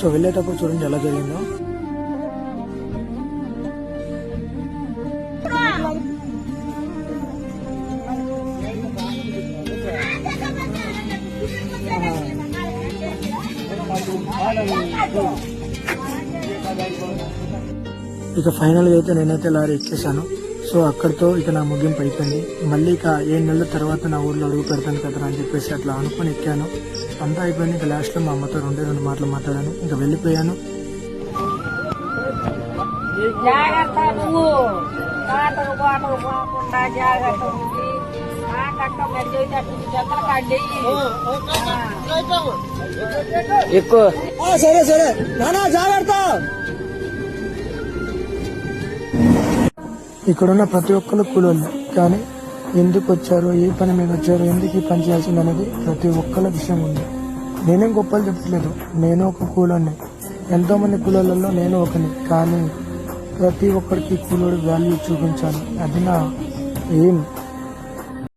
So వెళ్ళేటప్పుడు చూడండి ఎలా జరిగిందో. ఇక ఫైనల్ గా అయితే నేనైతే లారీ ఎక్కేసాను. సో అక్కడితో ఇక నా ముగింపు అయిపోయింది. మళ్ళీ ఇక 7 నెలల తర్వాత నా ఊర్లో అడుగు పెడతాను కదా అని చెప్పేసి అట్లా అనుకుని ఎక్కాను. అంతా అయిపోయింది. ఇక లాస్ట్ లో మా అమ్మతో 2 మాటలు మాట్లాడాను. ఇంకా వెళ్ళిపోయాను. సరే సరే నానా జాగ్రత్త. ఇక్కడున్న ప్రతి ఒక్కరు కూలోళ్ళు, కానీ ఎందుకు వచ్చారు, ఏ పని మీద వచ్చారు, ఎందుకు ఈ పని చేయాల్సింది అనేది ప్రతి ఒక్కళ్ళ విషయం ఉంది. నేనేం గొప్పలు చెప్పట్లేదు, నేను ఒక కూలోని, ఎంతో మంది కూలోళ్ళలో నేను ఒకని. కానీ ప్రతి ఒక్కరికి కూలోడు వాల్యూ చూపించాలి, అది నా ఎయిమ్.